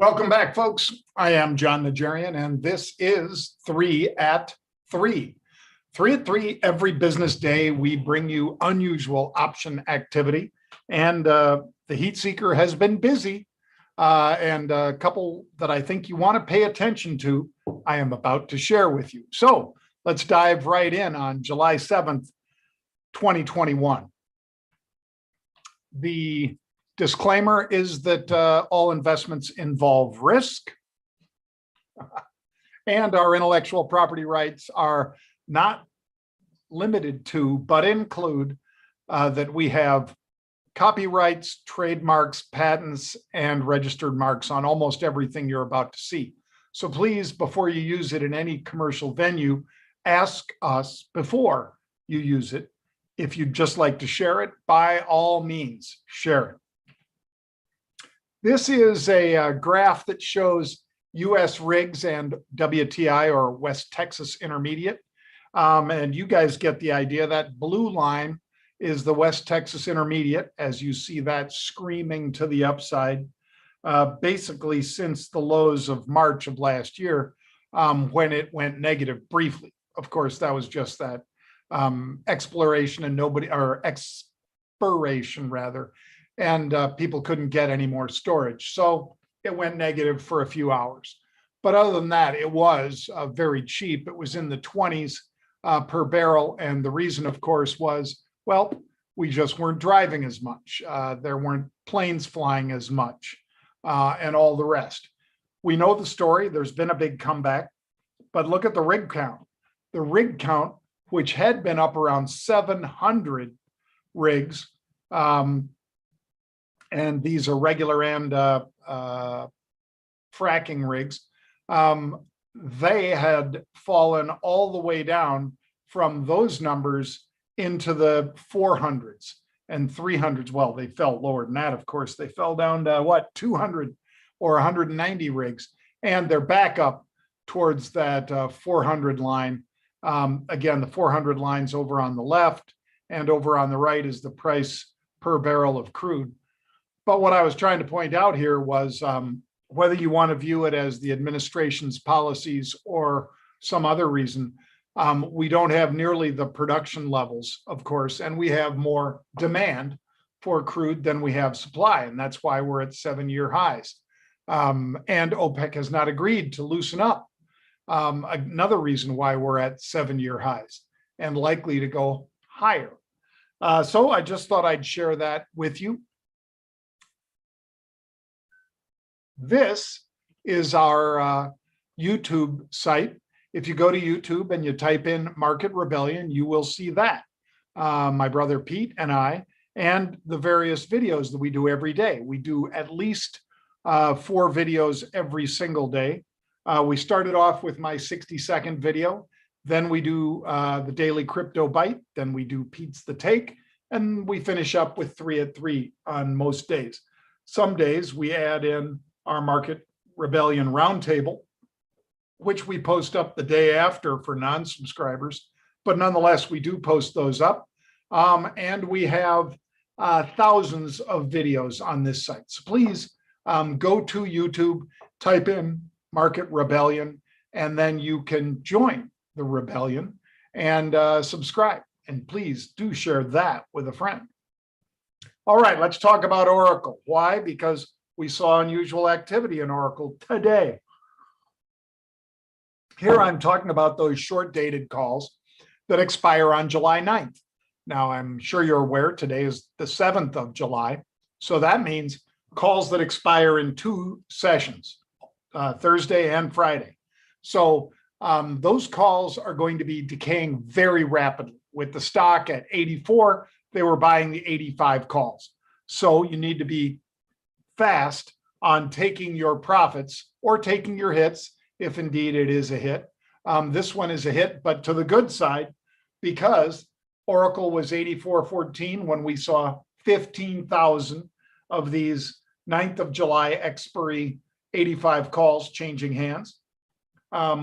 Welcome back, folks. I am Jon Najarian, and this is 3 at 3. 3 at 3, every business day, we bring you unusual option activity. And the heat seeker has been busy. And a couple that I think you want to pay attention to, I am about to share with you. So let's dive right in on July 7th, 2021. The disclaimer is that all investments involve risk, and our intellectual property rights are not limited to, but include that we have copyrights, trademarks, patents, and registered marks on almost everything you're about to see. So please, before you use it in any commercial venue, ask us before you use it. If you'd just like to share it, by all means, share it. This is a graph that shows U.S. rigs and WTI, or West Texas Intermediate. And you guys get the idea. That blue line is the West Texas Intermediate, as you see that screaming to the upside, basically since the lows of March of last year, when it went negative briefly. Of course, that was just that exploration and expiration rather. And people couldn't get any more storage. So it went negative for a few hours. But other than that, it was very cheap. It was in the 20s per barrel. And the reason, of course, was, well, we just weren't driving as much. There weren't planes flying as much and all the rest. We know the story. There's been a big comeback. But look at the rig count. The rig count, which had been up around 700 rigs, and these are regular and fracking rigs, they had fallen all the way down from those numbers into the 400s and 300s. Well, they fell lower than that, of course. They fell down to what, 200 or 190 rigs, and they're back up towards that 400 line. Again, the 400 line's over on the left, and over on the right is the price per barrel of crude. But what I was trying to point out here was whether you want to view it as the administration's policies or some other reason, we don't have nearly the production levels, of course, and we have more demand for crude than we have supply. And that's why we're at 7-year highs. And OPEC has not agreed to loosen up. Another reason why we're at 7-year highs and likely to go higher. So I just thought I'd share that with you. This is our YouTube site. If you go to YouTube and you type in Market Rebellion, you will see that. My brother Pete and I, and the various videos that we do every day. We do at least 4 videos every single day. We started off with my 60-second video. Then we do the Daily Crypto Bite. Then we do Pete's The Take. And we finish up with 3 at 3 on most days. Some days we add in our Market Rebellion Roundtable, which we post up the day after for non-subscribers, but nonetheless, we do post those up. And we have thousands of videos on this site. So please go to YouTube, type in Market Rebellion, and then you can join the rebellion and subscribe. And please do share that with a friend. All right, let's talk about Oracle. Why? Because we saw unusual activity in Oracle today. Here I'm talking about those short-dated calls that expire on July 9th. Now, I'm sure you're aware today is the 7th of July. So that means calls that expire in 2 sessions, Thursday and Friday. So those calls are going to be decaying very rapidly. With the stock at 84, they were buying the 85 calls. So you need to be fast on taking your profits or taking your hits, if indeed it is a hit. This one is a hit, but to the good side, because Oracle was 84.14 when we saw 15,000 of these 9th of July expiry 85 calls changing hands.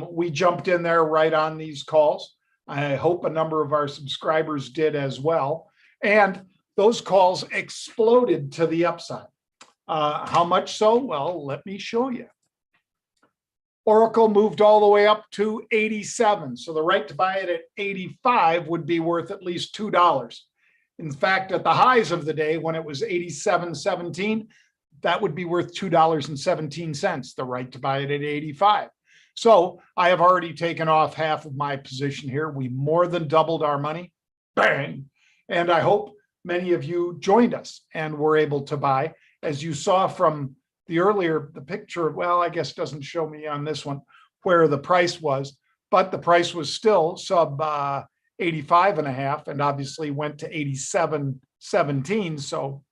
We jumped in there right on these calls. I hope a number of our subscribers did as well. And those calls exploded to the upside. How much so? Well, let me show you. Oracle moved all the way up to 87. So the right to buy it at 85 would be worth at least $2. In fact, at the highs of the day, when it was 87.17, that would be worth $2.17, the right to buy it at 85. So I have already taken off half of my position here. We more than doubled our money. Bang. And I hope many of you joined us and were able to buy. As you saw from the picture, well, I guess doesn't show me on this one where the price was, but the price was still sub 85.5 and obviously went to 87.17. So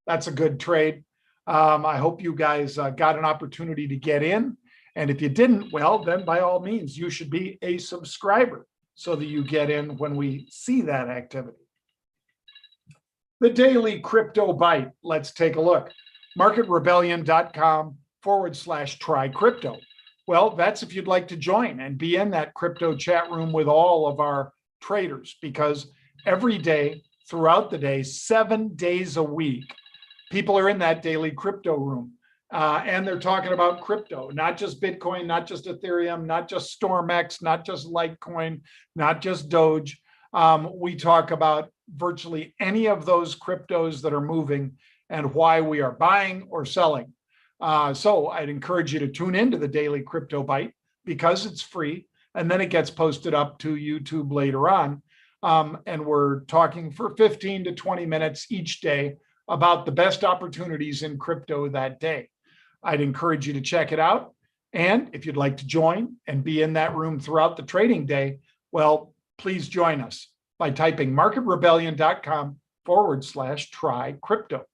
that's a good trade. I hope you guys got an opportunity to get in. And if you didn't, well, then by all means, you should be a subscriber so that you get in when we see that activity. The daily crypto bite. Let's take a look. marketrebellion.com/try crypto. Well, that's if you'd like to join and be in that crypto chat room with all of our traders, because every day throughout the day, 7 days a week, people are in that daily crypto room. And they're talking about crypto, not just Bitcoin, not just Ethereum, not just StormX, not just Litecoin, not just Doge. We talk about virtually any of those cryptos that are moving and why we are buying or selling. So I'd encourage you to tune into the Daily Crypto Bite because it's free, and then it gets posted up to YouTube later on. And we're talking for 15 to 20 minutes each day about the best opportunities in crypto that day. I'd encourage you to check it out. And if you'd like to join and be in that room throughout the trading day, well, please join us by typing marketrebellion.com/try crypto.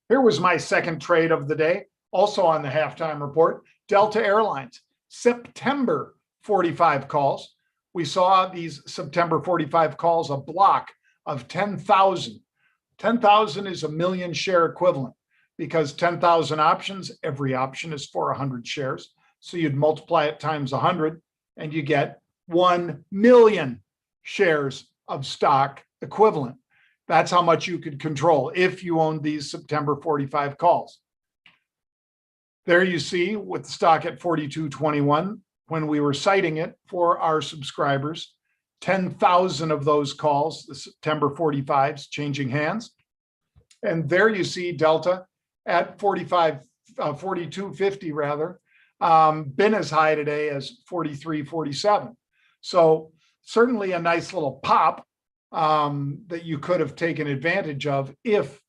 Here was my second trade of the day, also on the halftime report. Delta Airlines, September 45 calls. We saw these September 45 calls, a block of 10,000. 10,000 is a million share equivalent because 10,000 options, every option is for 100 shares. So you'd multiply it times 100 and you get 1 million shares of stock equivalent. That's how much you could control if you owned these September 45 calls. There you see with the stock at 42.21, when we were citing it for our subscribers, 10,000 of those calls, the September 45s, changing hands. And there you see Delta at 42.50 rather, been as high today as 43.47. So certainly a nice little pop that you could have taken advantage of if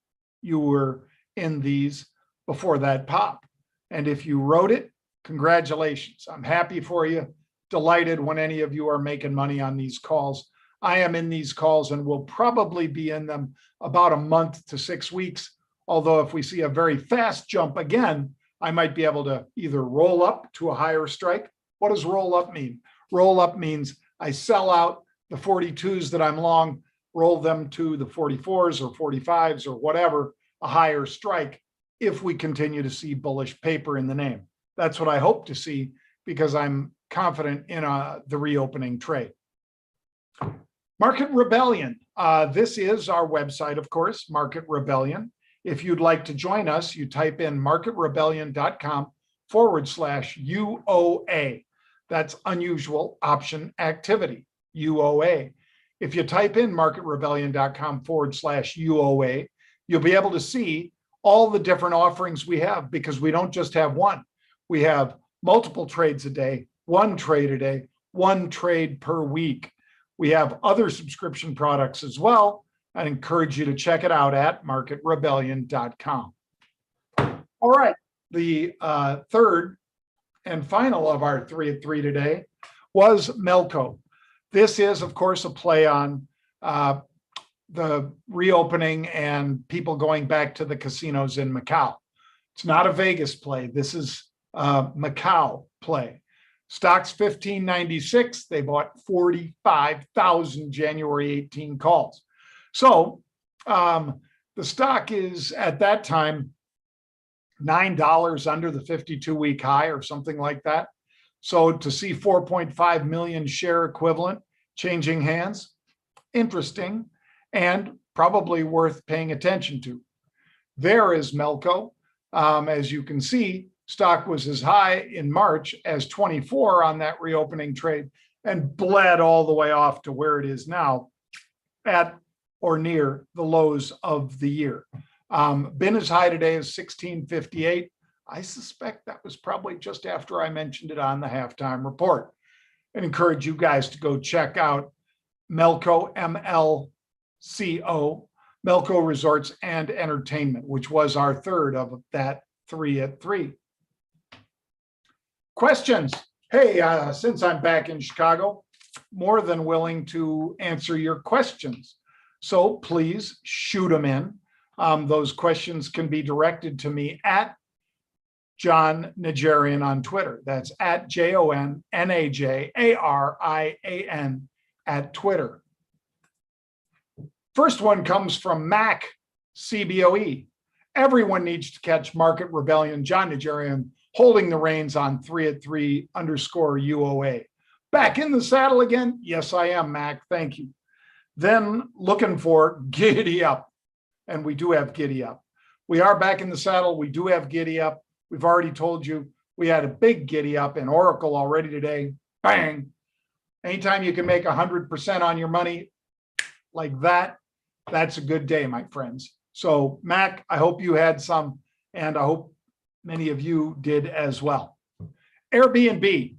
you were in these before that pop. And if you wrote it, congratulations. I'm happy for you. Delighted when any of you are making money on these calls. I am in these calls and will probably be in them about a month to 6 weeks. Although if we see a very fast jump again, I might be able to either roll up to a higher strike. What does roll up mean? Roll up means I sell out the 42s that I'm long, roll them to the 44s or 45s or whatever, a higher strike if we continue to see bullish paper in the name. That's what I hope to see because I'm confident in the reopening trade. Market Rebellion. This is our website, of course, Market Rebellion. If you'd like to join us, you type in marketrebellion.com/UOA. That's unusual option activity, UOA. If you type in marketrebellion.com/UOA, you'll be able to see all the different offerings we have because we don't just have one. We have multiple trades a day, one trade a day, one trade per week. We have other subscription products as well. I encourage you to check it out at marketrebellion.com. All right, the third and final of our 3 at 3 today was MLCO. This is, of course, a play on the reopening and people going back to the casinos in Macau. It's not a Vegas play. This is a Macau play. Stock's 1596. They bought 45,000 January 18 calls. So the stock is at that time $9 under the 52-week high or something like that. So to see 4.5 million share equivalent changing hands, interesting and probably worth paying attention to. There is MLCO. As you can see, stock was as high in March as 24 on that reopening trade and bled all the way off to where it is now at or near the lows of the year. Been as high today as 1658. I suspect that was probably just after I mentioned it on the halftime report. And encourage you guys to go check out MLCO, MLCO, MLCO Resorts and Entertainment, which was our third of that 3 at 3. Questions? Hey, since I'm back in Chicago, more than willing to answer your questions. So please shoot them in. Those questions can be directed to me at Jon Najarian on Twitter. That's at JONNAJARIAN at Twitter. First one comes from Mac CBOE. Everyone needs to catch Market Rebellion. Jon Najarian holding the reins on 3 at 3 _ UOA. Back in the saddle again? Yes, I am, Mac. Thank you. Then looking for Giddy Up. And we do have Giddy Up. We are back in the saddle. We do have Giddy Up. We've already told you we had a big Giddy Up in Oracle already today. Bang. Anytime you can make 100% on your money like that, that's a good day, my friends. So Mac, I hope you had some, and I hope many of you did as well. Airbnb.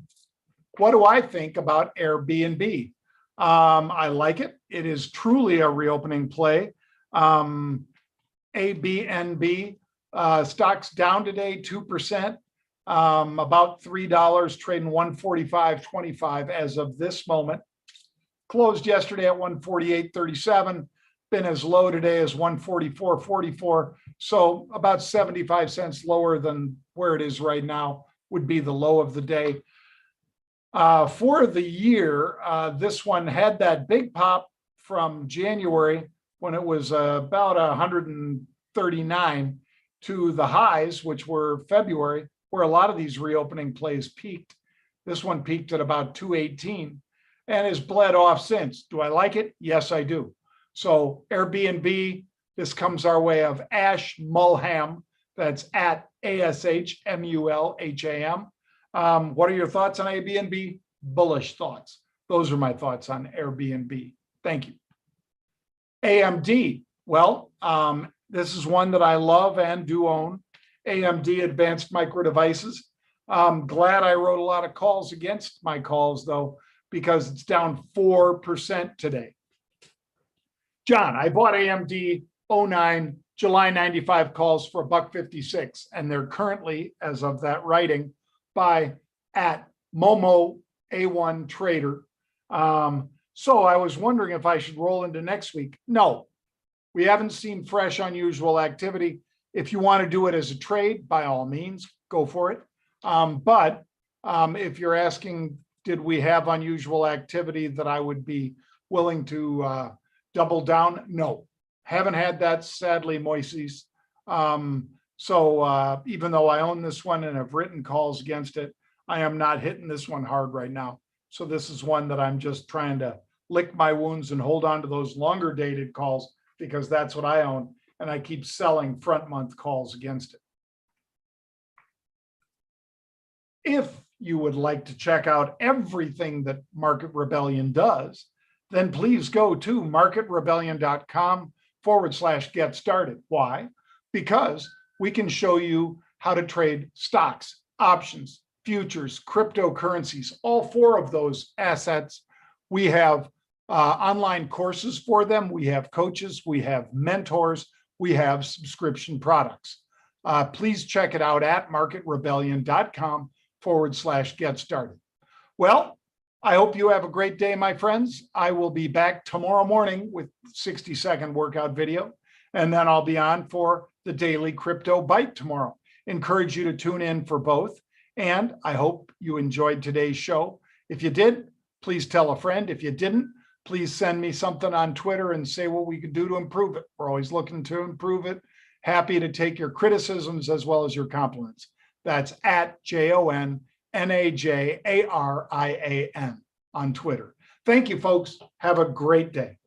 What do I think about Airbnb? I like it. It is truly a reopening play. ABNB stock's down today 2%, about $3, trading 145.25 as of this moment. Closed yesterday at 148.37. Been as low today as 144.44. So about 75 cents lower than where it is right now would be the low of the day. For the year, this one had that big pop from January when it was about 139 to the highs, which were February, where a lot of these reopening plays peaked. This one peaked at about 218 and has bled off since. Do I like it? Yes, I do. So Airbnb, this comes our way of Ash Mulham. That's at ASHMULHAM. What are your thoughts on Airbnb? Bullish thoughts. Those are my thoughts on Airbnb. Thank you. AMD. Well, this is one that I love and do own. AMD, Advanced Micro Devices. I'm glad I wrote a lot of calls against my calls, though, because it's down 4% today. John, I bought AMD 09 July 95 calls for $1.56, and they're currently, as of that writing, by at Momo A1 Trader. So I was wondering if I should roll into next week. No, we haven't seen fresh, unusual activity. If you want to do it as a trade, by all means, go for it. But if you're asking, did we have unusual activity that I would be willing to double down? No, haven't had that, sadly, Moises. So even though I own this one and have written calls against it, I am not hitting this one hard right now. So this is one that I'm just trying to lick my wounds and hold on to those longer dated calls, because that's what I own. And I keep selling front month calls against it. If you would like to check out everything that Market Rebellion does, then please go to marketrebellion.com/get started. Why? Because we can show you how to trade stocks, options, futures, cryptocurrencies, all four of those assets. We have online courses for them. We have coaches, we have mentors, we have subscription products. Please check it out at marketrebellion.com/get started. Well, I hope you have a great day, my friends. I will be back tomorrow morning with 60-second workout video, and then I'll be on for the daily crypto bite tomorrow. Encourage you to tune in for both. And I hope you enjoyed today's show. If you did, please tell a friend. If you didn't, please send me something on Twitter and say what we could do to improve it. We're always looking to improve it. Happy to take your criticisms as well as your compliments. That's at JONNAJARIAN on Twitter. Thank you, folks. Have a great day.